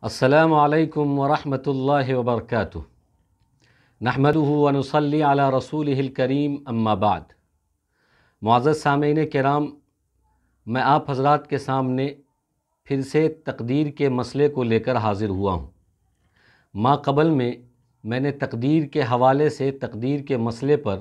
السلام علیکم ورحمۃ اللہ وبرکاتہ۔ نحمدہ ونصلی علی رسولہ الکریم، اما بعد۔ معزز سامعین کرام، میں آپ حضرات کے سامنے پھر سے تقدیر کے مسئلے کو لے کر حاضر ہوا ہوں۔ ما قبل میں نے تقدیر کے حوالے سے تقدیر کے مسئلے پر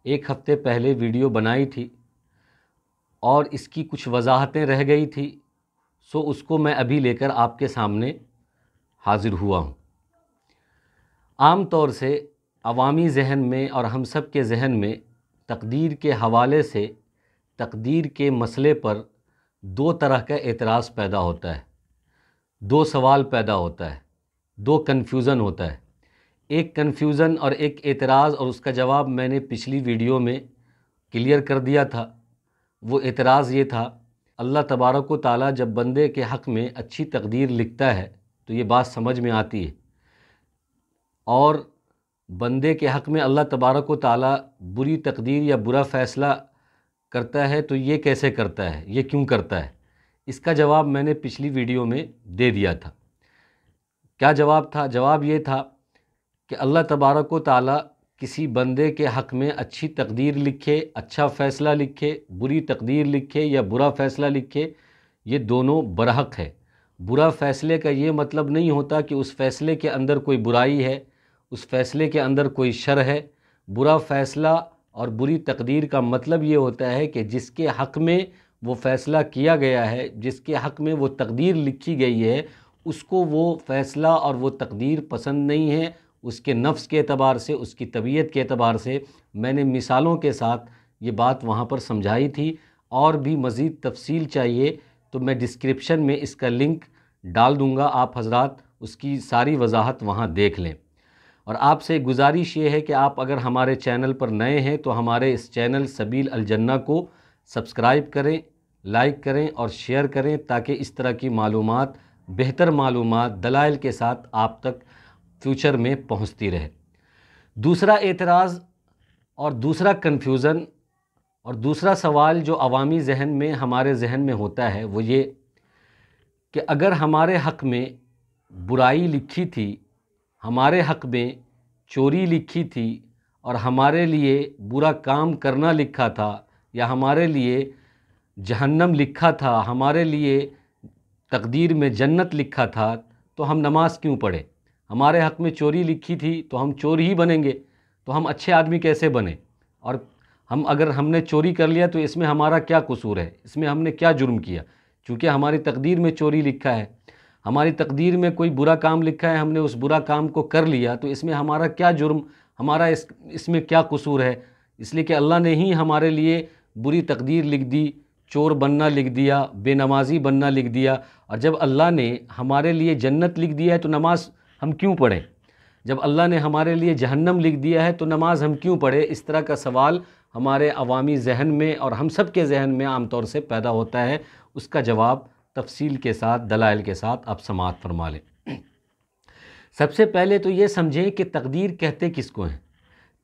ایک ہفتے پہلے ویڈیو بنائی تھی اور اس کی کچھ وضاحتیں رہ گئی تھی، سو اس کو میں ابھی لے کر آپ کے سامنے حاضر ہوا ہوں۔ عام طور سے عوامی ذہن میں اور ہم سب کے ذہن میں تقدیر کے حوالے سے تقدیر کے مسئلے پر دو طرح کا اعتراض پیدا ہوتا ہے، دو سوال پیدا ہوتا ہے، دو کنفیوژن ہوتا ہے۔ ایک کنفیوژن اور ایک اعتراض، اور اس کا جواب میں نے پچھلی ویڈیو میں کلیئر کر دیا تھا۔ وہ اعتراض یہ تھا، اللہ تبارک و تعالیٰ جب بندے کے حق میں اچھی تقدیر لکھتا ہے تو یہ بات سمجھ میں آتی ہے، اور بندے کے حق میں اللہ تبارک و تعالیٰ بری تقدیر یا برا فیصلہ کرتا ہے تو یہ کیسے کرتا ہے، یہ کیوں کرتا ہے؟ اس کا جواب میں نے پچھلی ویڈیو میں دے دیا تھا۔ کیا جواب تھا؟ جواب یہ تھا کہ اللہ تبارک و تعالیٰ کسی بندے کے حق میں اچھی تقدیر لکھے، اچھا فیصلہ لکھے، بری تقدیر لکھے یا برا فیصلہ لکھے، یہ دونوں برحق ہے۔ برا فیصلے کا یہ مطلب نہیں ہوتا کہ اس فیصلے کے اندر کوئی برائی ہے، اس فیصلے کے اندر کوئی شر ہے۔ برا فیصلہ اور بری تقدیر کا مطلب یہ ہوتا ہے کہ جس کے حق میں وہ فیصلہ کیا گیا ہے، جس کے حق میں وہ تقدیر لکھی گئی ہے، اس کو وہ فیصلہ اور وہ تقدیر پسند نہیں ہے، اس کے نفس کے اعتبار سے، اس کی طبیعت کے اعتبار سے۔ میں نے مثالوں کے ساتھ یہ بات وہاں پر سمجھائی تھی، اور بھی مزید تفصیل چاہیے تو میں ڈسکرپشن میں اس کا لنک ڈال دوں گا، آپ حضرات اس کی ساری وضاحت وہاں دیکھ لیں۔ اور آپ سے گزارش یہ ہے کہ آپ اگر ہمارے چینل پر نئے ہیں تو ہمارے اس چینل سبیل الجنہ کو سبسکرائب کریں، لائک کریں اور شیئر کریں، تاکہ اس طرح کی معلومات، بہتر معلومات دلائل کے ساتھ آپ تک فیوچر میں پہنچتی رہے۔ دوسرا اعتراض اور دوسرا کنفیوژن اور دوسرا سوال جو عوامی ذہن میں، ہمارے ذہن میں ہوتا ہے، وہ یہ کہ اگر ہمارے حق میں برائی لکھی تھی، ہمارے حق میں چوری لکھی تھی، اور ہمارے لیے برا کام کرنا لکھا تھا، یا ہمارے لیے جہنم لکھا تھا، ہمارے لیے تقدیر میں جنت لکھا تھا، تو ہم نماز کیوں پڑھیں؟ ہمارے حق میں چوری لکھی تھی تو ہم چور ہی بنیں گے، تو ہم اچھے آدمی کیسے بنیں؟ اور اگر ہم نے چوری کر لیا تو اس میں ہمارا کیا قصور ہے؟ اس میں ہم نے کیا جرم کیا؟ چونکہ ہماری تقدیر میں چوری لکھا ہے، ہماری تقدیر میں کوئی برا کام لکھا ہے، ہم نے اس برا کام کو کر لیا، تو اس میں ہمارا کیا جرم، ہمارا اس میں کیا قصور ہے؟ اس لیے کہ اللہ نے ہی ہمارے لیے بری تقدیر لکھ دی، چور بننا لکھ دیا، بے نمازی بننا لکھ دیا، اور جب اللہ نے ہمارے لیے جنت لکھ دیا ہے تو نماز ہم کیوں پڑھیں؟ جب اللہ نے ہمارے لیے جہنم لکھ دیا ہے تو نماز ہم کیوں پڑھیں؟ اس طرح کا سوال ہمارے عوامی ذہن میں اور ہم سب کے ذہن میں عام طور سے پیدا ہوتا ہے۔ اس کا جواب تفصیل کے ساتھ، دلائل کے ساتھ آپ سماعت فرما لیں۔ سب سے پہلے تو یہ سمجھیں کہ تقدیر کہتے کس کو ہیں؟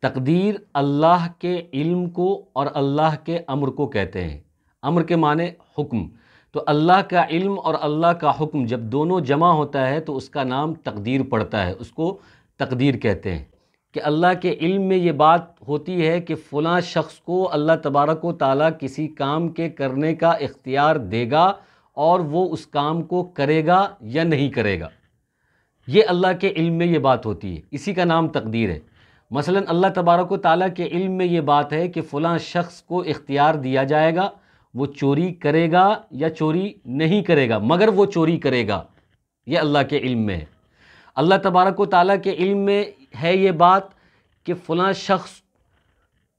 تقدیر اللہ کے علم کو اور اللہ کے امر کو کہتے ہیں۔ امر کے معنی حکم۔ تو اللہ کا علم اور اللہ کا حکم جب دونوں جمع ہوتا ہے تو اس کا نام تقدیر پڑتا ہے، اس کو تقدیر کہتے ہیں۔ کہ اللہ کے علم میں یہ بات ہوتی ہے کہ فلاں شخص کو اللہ تبارک و تعالیٰ کسی کام کے کرنے کا اختیار دے گا، اور وہ اس کام کو کرے گا یا نہیں کرے گا۔ یہ اللہ کے علم میں یہ بات ہوتی ہے، اسی کا نام تقدیر ہے۔ مثلا اللہ تبارک و تعالیٰ کے علم میں یہ بات ہے کہ فلاں شخص کو اختیار دیا جائے گا، وہ چوری کرے گا یا چوری نہیں کرے گا، مگر وہ چوری کرے گا، یہ اللہ کے علم میں ہے۔ اللہ تبارک و تعالیٰ کے علم میں ہے یہ بات کہ فلاں شخص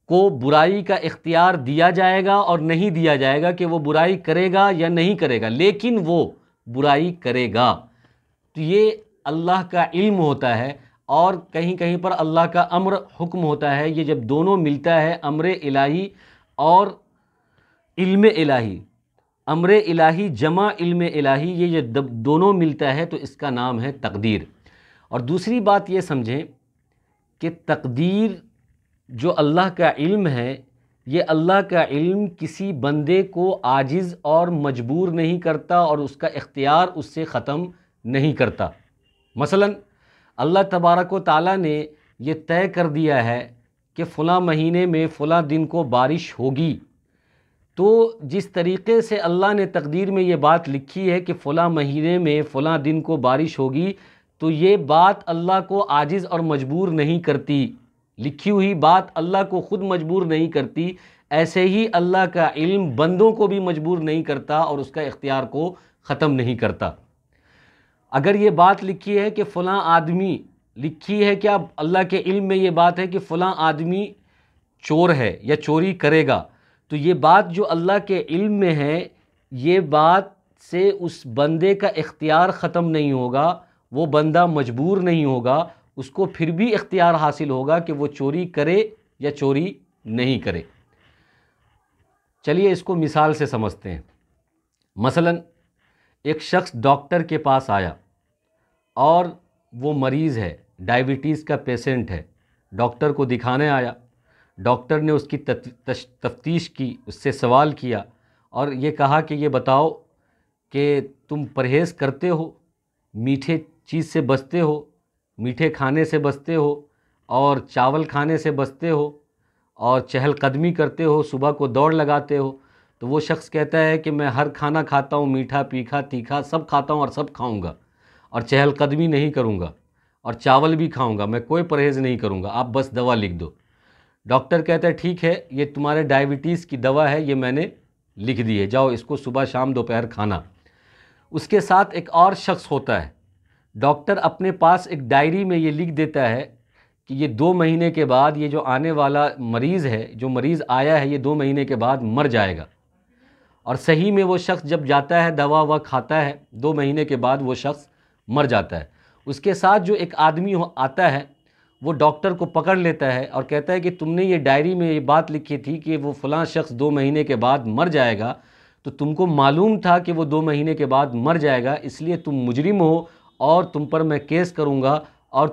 کو برائی کا اختیار دیا جائے گا اور نہیں دیا جائے گا، کہ وہ برائی کرے گا یا نہیں کرے گا، لیکن وہ برائی کرے گا۔ تو یہ اللہ کا علم ہوتا ہے، اور کہیں کہیں پر اللہ کا امر، حکم ہوتا ہے۔ یہ جب دونوں ملتا ہے، امر الہی اور علم الہی، امر الہی جمع علم الہی، یہ جب دونوں ملتا ہے تو اس کا نام ہے تقدیر۔ اور دوسری بات یہ سمجھیں کہ تقدیر جو اللہ کا علم ہے، یہ اللہ کا علم کسی بندے کو عاجز اور مجبور نہیں کرتا، اور اس کا اختیار اس سے ختم نہیں کرتا۔ مثلا اللہ تبارک و تعالیٰ نے یہ طے کر دیا ہے کہ فلاں مہینے میں فلاں دن کو بارش ہوگی، تو جس طریقے سے اللہ نے تقدیر میں یہ بات لکھی ہے کہ فلاں مہینے میں فلاں دن کو بارش ہوگی، تو یہ بات اللہ کو عاجز اور مجبور نہیں کرتی، لکھی ہوئی بات اللہ کو خود مجبور نہیں کرتی۔ ایسے ہی اللہ کا علم بندوں کو بھی مجبور نہیں کرتا اور اس کا اختیار کو ختم نہیں کرتا۔ اگر یہ بات لکھی ہے کہ فلاں آدمی، لکھی ہے کیا اللہ کے علم میں یہ بات ہے کہ فلاں آدمی چور ہے یا چوری کرے گا، تو یہ بات جو اللہ کے علم میں ہے، یہ بات سے اس بندے کا اختیار ختم نہیں ہوگا، وہ بندہ مجبور نہیں ہوگا، اس کو پھر بھی اختیار حاصل ہوگا کہ وہ چوری کرے یا چوری نہیں کرے۔ چلیے اس کو مثال سے سمجھتے ہیں۔ مثلا ایک شخص ڈاکٹر کے پاس آیا اور وہ مریض ہے، ڈائیبٹیز کا پیشنٹ ہے، ڈاکٹر کو دکھانے آیا۔ ڈاکٹر نے اس کی تفتیش کی، اس سے سوال کیا اور یہ کہا کہ یہ بتاؤ کہ تم پرہیز کرتے ہو، میٹھے چیز سے بچتے ہو، میٹھے کھانے سے بچتے ہو اور چاول کھانے سے بچتے ہو اور چہل قدمی کرتے ہو، صبح کو دوڑ لگاتے ہو۔ تو وہ شخص کہتا ہے کہ میں ہر کھانا کھاتا ہوں، میٹھا پیکھا تیکھا سب کھاتا ہوں اور سب کھاؤں گا، اور چہل قدمی نہیں کروں گا، اور چاول بھی کھاؤں گا، میں کوئی پرہیز نہیں کروں گا، آپ بس دوا لکھ دو۔ ڈاکٹر کہتا ہے ٹھیک ہے، یہ تمہارے ڈائیبٹیز کی دوا ہے، یہ میں نے لکھ دی ہے، جاؤ اس کو صبح شام دوپہر کھانا۔ اس کے ساتھ ایک اور شخص ہوتا ہے، ڈاکٹر اپنے پاس ایک ڈائری میں یہ لکھ دیتا ہے کہ یہ 2 مہینے کے بعد یہ جو آنے والا مریض ہے، جو مریض آیا ہے، یہ 2 مہینے کے بعد مر جائے گا۔ اور صحیح میں وہ شخص جب جاتا ہے دوا وا کھاتا ہے، 2 مہینے کے بعد وہ شخص مر جاتا ہے۔ اس کے ساتھ جو ایک آدمی آتا ہے، وہ ڈاکٹر کو پکڑ لیتا ہے اور کہتا ہے کہ تم نے یہ ڈائری میں یہ بات لکھی تھی کہ وہ فلاں شخص 2 مہینے کے بعد مر جائے گا، تو تم کو معلوم تھا کہ وہ 2 مہینے کے بعد مر جائے گا، اس لیے تم مجرم ہو اور تم پر میں کیس کروں گا اور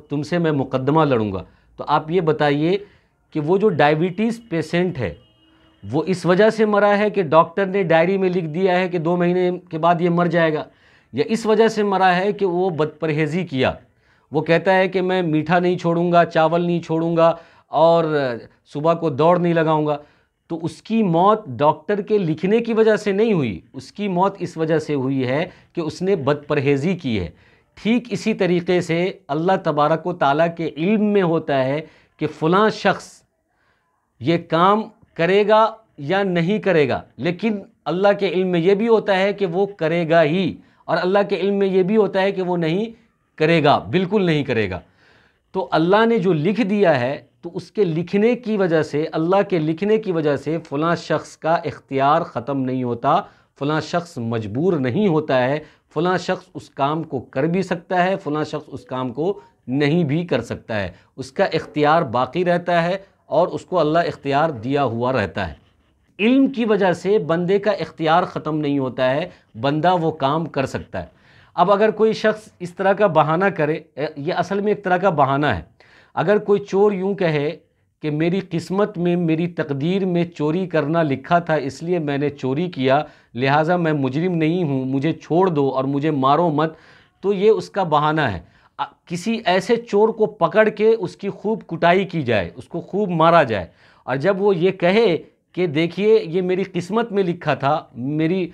تم سے میں مقدمہ لڑوں گا۔ تو آپ یہ بتائیے کہ وہ جو ڈائیبٹیز پیشنٹ ہے، وہ اس وجہ سے مرا ہے کہ ڈاکٹر نے ڈائری میں لکھ دیا ہے کہ 2 مہینے کے بعد یہ مر جائے گا، یا اس وجہ سے مرا ہے کہ وہ بد پرہیزی کیا، وہ کہتا ہے کہ میں میٹھا نہیں چھوڑوں گا، چاول نہیں چھوڑوں گا اور صبح کو دوڑ نہیں لگاؤں گا؟ تو اس کی موت ڈاکٹر کے لکھنے کی وجہ سے نہیں ہوئی، اس کی موت اس وجہ سے ہوئی ہے کہ اس نے بد پرہیزی کی ہے۔ ٹھیک اسی طریقے سے اللہ تبارک و تعالیٰ کے علم میں ہوتا ہے کہ فلاں شخص یہ کام کرے گا یا نہیں کرے گا، لیکن اللہ کے علم میں یہ بھی ہوتا ہے کہ وہ کرے گا ہی، اور اللہ کے علم میں یہ بھی ہوتا ہے کہ وہ نہیں کرے گا، بالکل نہیں کرے گا۔ تو اللہ نے جو لکھ دیا ہے، تو اس کے لکھنے کی وجہ سے، اللہ کے لکھنے کی وجہ سے فلاں شخص کا اختیار ختم نہیں ہوتا، فلاں شخص مجبور نہیں ہوتا ہے، فلاں شخص اس کام کو کر بھی سکتا ہے، فلاں شخص اس کام کو نہیں بھی کر سکتا ہے، اس کا اختیار باقی رہتا ہے اور اس کو اللہ اختیار دیا ہوا رہتا ہے۔ علم کی وجہ سے بندے کا اختیار ختم نہیں ہوتا ہے، بندہ وہ کام کر سکتا ہے۔ اب اگر کوئی شخص اس طرح کا بہانہ کرے، یہ اصل میں ایک طرح کا بہانہ ہے، اگر کوئی چور یوں کہے کہ میری قسمت میں، میری تقدیر میں چوری کرنا لکھا تھا، اس لیے میں نے چوری کیا، لہٰذا میں مجرم نہیں ہوں، مجھے چھوڑ دو اور مجھے مارو مت، تو یہ اس کا بہانہ ہے۔ کسی ایسے چور کو پکڑ کے اس کی خوب کٹائی کی جائے، اس کو خوب مارا جائے، اور جب وہ یہ کہے کہ دیکھیے یہ میری قسمت میں لکھا تھا، میری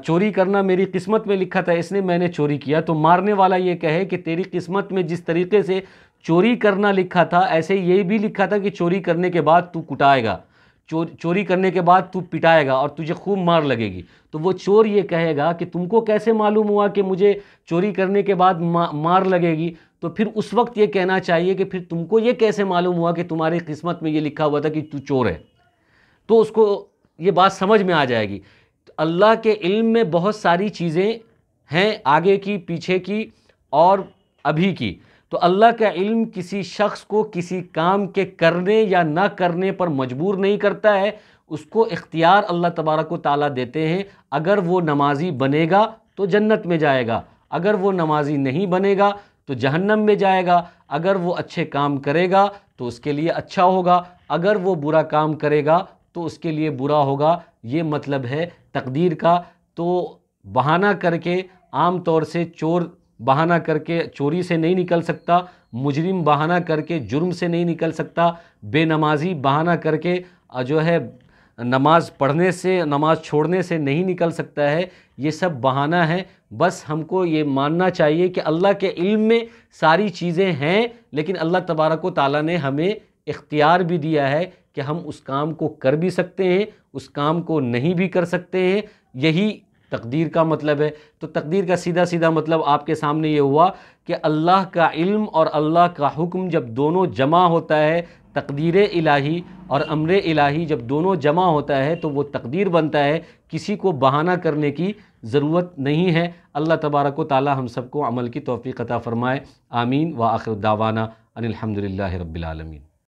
چوری کرنا میری قسمت میں لکھا تھا، اس نے میں نے چوری کیا، تو مارنے والا یہ کہے کہ تیری قسمت میں جس طریقے سے چوری کرنا لکھا تھا، ایسے یہ بھی لکھا تھا کہ چوری کرنے کے بعد تو کٹائے گا، چوری کرنے کے بعد تو پٹائے گا اور تجھے خوب مار لگے گی۔ تو وہ چور یہ کہے گا کہ تم کو کیسے معلوم ہوا کہ مجھے چوری کرنے کے بعد مار لگے گی؟ تو پھر اس وقت یہ کہنا چاہیے کہ پھر تم کو یہ کیسے معلوم ہوا کہ تمہاری قسمت میں یہ لکھا ہوا تھا کہ تو چور ہے؟ تو اس کو یہ بات سمجھ میں آ جائے گی۔ اللہ کے علم میں بہت ساری چیزیں ہیں، آگے کی، پیچھے کی اور ابھی کی۔ تو اللہ کا علم کسی شخص کو کسی کام کے کرنے یا نہ کرنے پر مجبور نہیں کرتا ہے، اس کو اختیار اللہ تبارک و تعالیٰ دیتے ہیں۔ اگر وہ نمازی بنے گا تو جنت میں جائے گا، اگر وہ نمازی نہیں بنے گا تو جہنم میں جائے گا، اگر وہ اچھے کام کرے گا تو اس کے لیے اچھا ہوگا، اگر وہ برا کام کرے گا تو اس کے لیے برا ہوگا۔ یہ مطلب ہے تقدیر کا۔ تو بہانہ کر کے عام طور سے چور بہانہ کر کے چوری سے نہیں نکل سکتا، مجرم بہانہ کر کے جرم سے نہیں نکل سکتا، بے نمازی بہانہ کر کے جو ہے نماز پڑھنے سے، نماز چھوڑنے سے نہیں نکل سکتا ہے۔ یہ سب بہانہ ہے۔ بس ہم کو یہ ماننا چاہیے کہ اللہ کے علم میں ساری چیزیں ہیں، لیکن اللہ تبارک و تعالیٰ نے ہمیں اختیار بھی دیا ہے کہ ہم اس کام کو کر بھی سکتے ہیں، اس کام کو نہیں بھی کر سکتے ہیں۔ یہی تقدیر کا مطلب ہے۔ تو تقدیر کا سیدھا سیدھا مطلب آپ کے سامنے یہ ہوا کہ اللہ کا علم اور اللہ کا حکم جب دونوں جمع ہوتا ہے، تقدیر الہی اور امر الہی جب دونوں جمع ہوتا ہے تو وہ تقدیر بنتا ہے۔ کسی کو بہانہ کرنے کی ضرورت نہیں ہے۔ اللہ تبارک و تعالی ہم سب کو عمل کی توفیق عطا فرمائے۔ آمین۔ وآخر دعوانا ان الحمدللہ رب العالمین۔